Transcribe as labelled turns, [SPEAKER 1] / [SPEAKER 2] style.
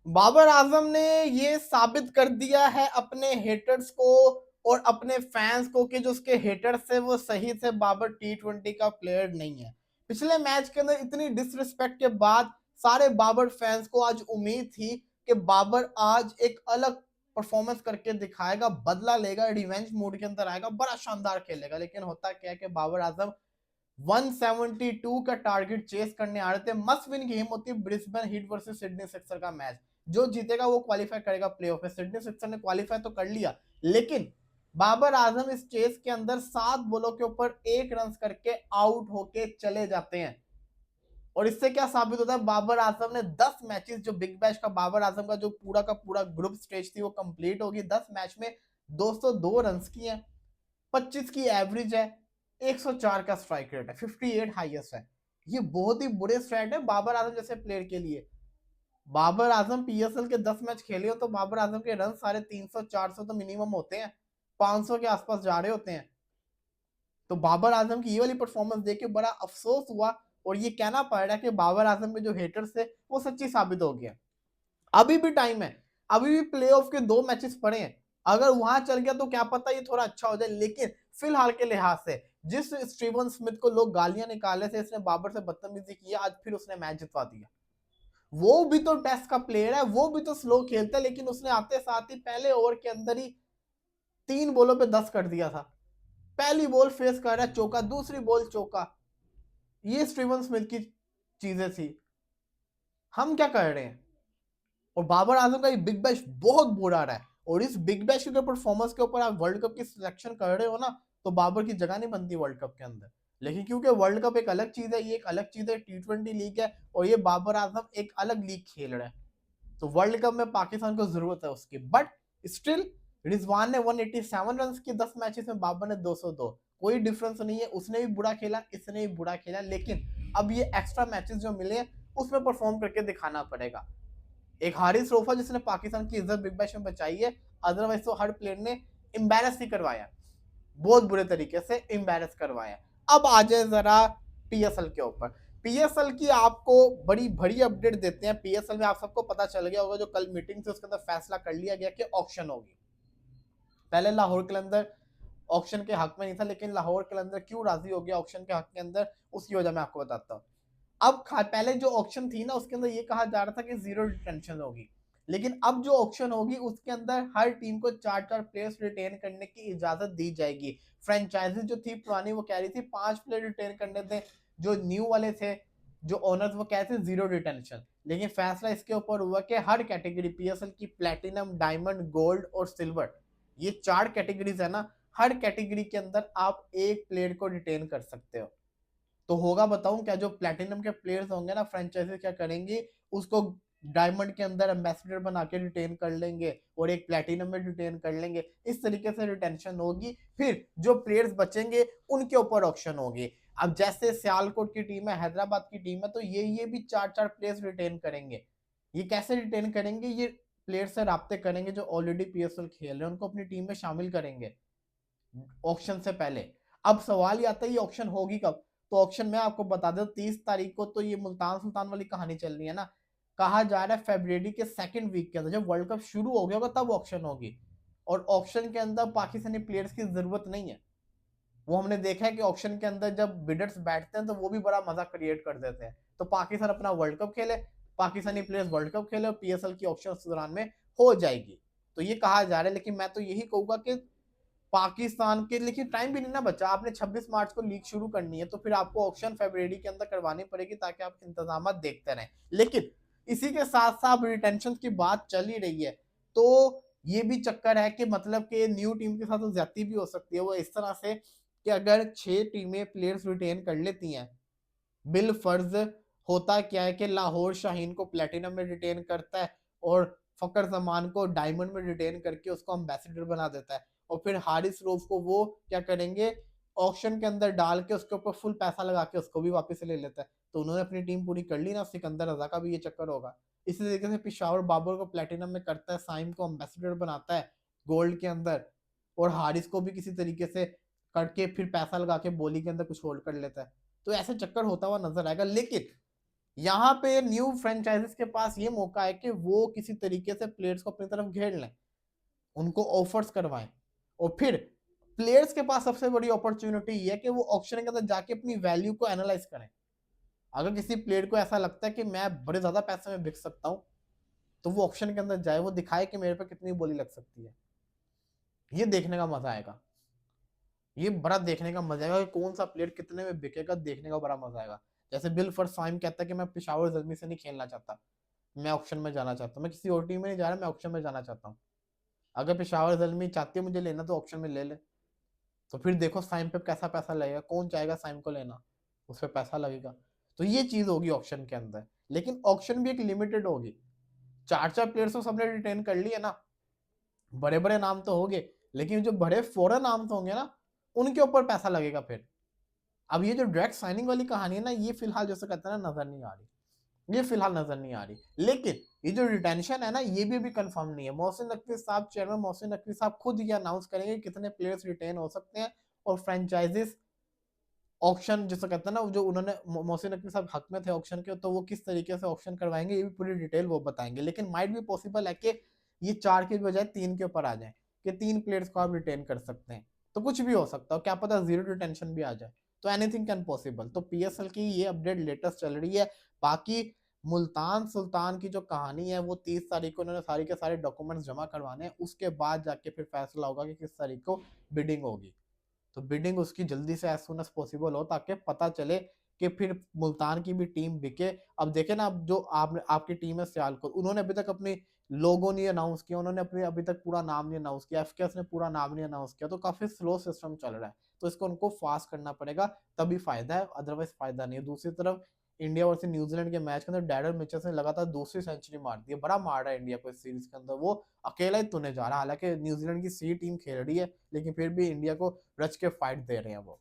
[SPEAKER 1] बाबर आजम ने ये साबित कर दिया है अपने हेटर्स को और अपने फैंस को कि जो उसके हेटर्स है वो सही से बाबर T20 का प्लेयर नहीं है। पिछले मैच के अंदर इतनी डिसरिस्पेक्ट के बाद सारे बाबर फैंस को आज उम्मीद थी कि बाबर आज एक अलग परफॉर्मेंस करके दिखाएगा, बदला लेगा, रिवेंज मूड के अंदर आएगा, बड़ा शानदार खेलेगा। लेकिन होता क्या है कि बाबर आजम 172 का टारगेट चेस करने आ रहे थे। मस्ट विन गेम होती है Brisbane heat versus Sydney sixer का मैच। जो जीतेगा वो क्वालिफाई करेगा प्लेऑफ में। सिडनी सिक्सर ने क्वालिफाई तो कर लिया, लेकिन बाबर आजम इस चेस के अंदर 7 बॉलों के ऊपर 1 रन करके आउट होके चले जाते हैं। और इससे क्या साबित होता है, बाबर आजम ने 10 मैचेस, जो बिग बैश का बाबर आजम का जो पूरा का पूरा ग्रुप स्टेज थी वो कंप्लीट होगी। 10 मैच में 202 रन की है, 25 की एवरेज है, 104 का स्ट्राइक रेट है, 58 हाईएस्ट है। ये बहुत ही बुरे स्ट्राइक है बाबर आजम जैसे प्लेयर के लिए। बाबर आजम पीएसएल के 10 मैच खेले हो तो बाबर आजम के रन सारे 300 400 तो मिनिमम होते हैं, 500 के आसपास जा रहे होते हैं। तो बाबर आजम की ये वाली परफॉर्मेंस देख के बड़ा अफसोस हुआ और ये कहना पड़ रहा है कि बाबर आजम के जो हेटर्स थे वो सच्ची साबित हो गया। अभी भी टाइम है, अभी भी प्लेऑफ के 2 मैचेस पड़े हैं। अगर वहां चल गया तो क्या पता ये थोड़ा अच्छा हो जाए, लेकिन फिलहाल के लिहाज से जिस स्टीवन स्मिथ को लोग गालियां निकाले थे, इसने बाबर से बदतमीजी की, आज फिर उसने मैच जितवा दिया। वो भी तो टेस्ट का प्लेयर है, वो भी तो स्लो खेलता है, लेकिन उसने आते साथ ही पहले ओवर के अंदर ही 3 बॉलों पे 10 कर दिया था। पहली बॉल फेस कर रहा है चौका, दूसरी बॉल चौका। ये स्टीवन स्मिथ की चीजें थी। हम क्या कर रहे हैं? और बाबर आजम का ये बिग बैश बहुत बुरा रहा है, और इस बिग बैश के परफॉर्मेंस के ऊपर आप वर्ल्ड कप की सिलेक्शन कर रहे हो ना, तो बाबर की जगह नहीं बनती वर्ल्ड कप के अंदर। लेकिन क्योंकि वर्ल्ड कप एक अलग चीज है, ये एक अलग चीज है, T20 लीग है, और ये बाबर आजम एक अलग लीग खेल रहा है, तो वर्ल्ड कप में पाकिस्तान को जरूरत है उसकी। बट स्टिल रिजवान ने 187 रन की 10 मैचेस में, बाबर ने 202। कोई डिफरेंस नहीं है, उसने भी बुरा खेला, इसने भी बुरा खेला, लेकिन अब ये एक्स्ट्रा मैचेस जो मिले उसमें परफॉर्म करके दिखाना पड़ेगा। एक हारिस रोफा जिसने पाकिस्तान की इज्जत बिग बैश में बचाई है, अदरवाइज तो हर प्लेयर ने एम्बेरस ही करवाया, बहुत बुरे तरीके से एम्बेरस करवाया। अब आ जाए जरा पीएसएल के ऊपर। पीएसएल की आपको बड़ी बड़ी अपडेट देते हैं। पीएसएल में आप सबको पता चल गया होगा, जो कल मीटिंग थी उसके अंदर फैसला कर लिया गया कि ऑक्शन होगी। पहले लाहौर कलंदर ऑक्शन के हक में नहीं था, लेकिन लाहौर कलंदर क्यों राजी हो गया ऑक्शन के हक के अंदर, उसकी वजह मैं आपको बताता हूँ। अब पहले जो ऑक्शन थी ना उसके अंदर ये कहा जा रहा था कि 0 रिटेंशन होगी, लेकिन अब जो ऑक्शन होगी उसके अंदर हर टीम को 4 प्लेयर्स रिटेन करने की इजाजत दी जाएगी। फ्रेंचाइजी जो थी पुरानी वो कह रही थी 5 प्लेयर रिटेन करने थे, जो न्यू वाले थे जो ओनर्स वो कहते थे 0 रिटेंशन। लेकिन फैसला इसके ऊपर हुआ कि हर कैटेगरी पीएसएल की प्लेटिनम, डायमंड, गोल्ड और सिल्वर, ये 4 कैटेगरीज है ना, हर कैटेगरी के अंदर आप एक प्लेयर को रिटेन कर सकते हो। तो होगा बताऊं क्या, जो प्लेटिनम के प्लेयर्स होंगे ना, फ्रेंचाइजी क्या करेंगे, उसको डायमंड के अंदर एम्बेसडर बना के रिटेन कर लेंगे और एक प्लेटिनम में रिटेन कर लेंगे। इस तरीके से रिटेंशन होगी, फिर जो प्लेयर्स बचेंगे उनके ऊपर ऑक्शन होगी। अब जैसे सियालकोट की टीम है, हैदराबाद की टीम है, तो ये भी 4 प्लेयर्स रिटेन करेंगे। ये कैसे रिटेन करेंगे, ये प्लेयर से राब्ते करेंगे जो ऑलरेडी पीएसएल खेल रहे हैं, उनको अपनी टीम में शामिल करेंगे ऑक्शन से पहले। अब सवाल ये आता है ये ऑक्शन होगी कब? तो ऑक्शन में आपको बता दो 30 तारीख को तो ये मुल्तान सुल्तान वाली कहानी चल रही है ना, कहा जा रहा है फरवरी के सेकंड वीक के अंदर जब वर्ल्ड कप शुरू हो गया होगा तब ऑक्शन होगी। और ऑक्शन के अंदर पाकिस्तानी प्लेयर्स की जरूरत नहीं है। वो हमने देखा है कि ऑक्शन के अंदर जब बिडर्स बैठते हैं तो वो भी बड़ा मजा क्रिएट कर देते हैं। तो पाकिस्तान अपना वर्ल्ड कप खेले, पाकिस्तानी प्लेयर्स वर्ल्ड कप खेले, और पीएसएल की ऑक्शन उस दौरान में हो जाएगी। तो ये कहा जा रहा है, लेकिन मैं तो यही कहूंगा कि पाकिस्तान के, लेकिन टाइम भी नहीं ना बचा, आपने 26 मार्च को लीग शुरू करनी है, तो फिर आपको ऑक्शन फरवरी के अंदर करवानी पड़ेगी ताकि आप इंतजाम देखते रहें। लेकिन इसी के साथ साथ रिटेंशन की बात चल ही रही है, तो ये भी चक्कर है कि मतलब कि न्यू टीम के साथ तो ज्यादती भी हो सकती है। वो इस तरह से कि अगर 6 टीमें प्लेयर्स रिटेन कर लेती हैं, बिल फर्ज होता क्या है कि लाहौर शाहीन को प्लेटिनम में रिटेन करता है और फकर जमान को डायमंड में रिटेन करके उसको एम्बेसडर बना देता है, और फिर हारिस रोफ को वो क्या करेंगे, ऑक्शन के अंदर डाल के उसके ऊपर फुल पैसा लगा के उसको भी वापस ले लेता है। तो उन्होंने अपनी टीम पूरी कर ली ना, सिकंदर रजा का भी ये चक्कर होगा। इसी तरीके से पिशावर बाबर को प्लेटिनम में करता है, साइम को एम्बेसडर बनाता है गोल्ड के अंदर, और हारिस को भी किसी तरीके से करके फिर पैसा लगा के बोली के अंदर कुछ होल्ड कर लेता है। तो ऐसे चक्कर होता हुआ नजर आएगा। लेकिन यहाँ पे न्यू फ्रेंचाइजीज के पास ये मौका है कि वो किसी तरीके से प्लेयर्स को अपनी तरफ घेर लें, उनको ऑफर्स करवाएं, और फिर प्लेयर्स के पास सबसे बड़ी अपॉर्चुनिटी ये है कि वो ऑक्शन के अंदर जाके अपनी वैल्यू को एनालाइज करें। अगर किसी प्लेयर को ऐसा लगता है कि मैं बड़े ज्यादा पैसे में बिक सकता हूँ, तो वो ऑक्शन के अंदर जाए, वो दिखाए कि मेरे पे कितनी बोली लग सकती है। ये देखने का मजा आएगा, ये बड़ा देखने का मजा आएगा कि कौन सा प्लेयर कितने में बिकेगा, देखने का बड़ा मजा आएगा। जैसे बिल फरसाइम कहता है कि मैं पिशावर जल्मी से नहीं खेलना चाहता, मैं ऑक्शन में जाना चाहता हूँ, मैं किसी और टीम में नहीं जा रहा, मैं ऑक्शन में जाना चाहता हूँ। अगर पिशावर जल्मी चाहती है मुझे लेना तो ऑक्शन में ले ले। तो फिर देखो साइम पे कैसा पैसा लगेगा, कौन चाहेगा साइम को लेना, उस पर पैसा लगेगा। तो ये चीज होगी ऑक्शन के अंदर, लेकिन ऑक्शन भी एक लिमिटेड होगी। चार चार प्लेयर्स तो सबने रिटेन कर लिए ना, बड़े बड़े नाम तो होंगे, लेकिन जो बड़े फॉरेन नाम तो होंगे ना, उनके ऊपर पैसा लगेगा फिर। अब ये जो डायरेक्ट साइनिंग वाली कहानी है ना, ये फिलहाल जैसे कहते हैं ना, नजर नहीं आ रही, ये फिलहाल नजर नहीं आ रही। लेकिन ये जो रिटेंशन है ना, ये भी अभी कंफर्म नहीं है। मोहसिन नकवी साहब, चेयरमैन मोहसिन नकवी साहब खुद ये अनाउंस करेंगे कितने प्लेयर्स रिटेन हो सकते हैं, और फ्रेंचाइजेस ऑक्शन जिसे कहते हैं ना, जो उन्होंने मोहसिन नकवी साहब हक में थे ऑक्शन के, तो वो किस तरीके से ऑक्शन करवाएंगे, ये भी पूरी डिटेल वो बताएंगे। लेकिन माइट भी पॉसिबल है कि ये 4 के बजाय 3 के ऊपर आ जाए, कि 3 प्लेयर्स को आप रिटेन कर सकते हैं। तो कुछ भी हो सकता है, क्या पता जीरो रिटेंशन भी आ जाए, तो एनीथिंग कैन पॉसिबल। तो पीएसएल की ये अपडेट लेटेस्ट चल रही है। बाकी मुल्तान सुल्तान की जो कहानी है, वो 30 तारीख को उन्होंने सारी के सारे डॉक्यूमेंट्स जमा करवाने हैं, उसके बाद जाके फिर फैसला होगा कि किस तारीख को बिडिंग होगी। तो बिडिंग उसकी जल्दी से एज सुन एज पॉसिबल हो, ताकि पता चले कि फिर मुल्तान की भी टीम बिके। अब देखे ना, अब जो आपकी टीम है सियालकोट, उन्होंने अभी तक अपनी लोगो नहीं अनाउंस किया, उन्होंने अपने अभी तक पूरा नाम नहीं अनाउंस किया, एफकेएस ने पूरा नाम नहीं अनाउंस किया, तो काफी स्लो सिस्टम चल रहा है। तो इसको उनको फास्ट करना पड़ेगा, तभी फायदा है, अदरवाइज फायदा नहीं है। दूसरी तरफ इंडिया वर्सेस न्यूजीलैंड के मैच के अंदर डैरल मिचेल ने लगातार दूसरी सेंचुरी मार दी है, बड़ा मार रहा है इंडिया को इस सीरीज के अंदर, वो अकेला ही तुने जा रहा है। हालांकि न्यूजीलैंड की सी टीम खेल रही है, लेकिन फिर भी इंडिया को रच के फाइट दे रहे हैं वो।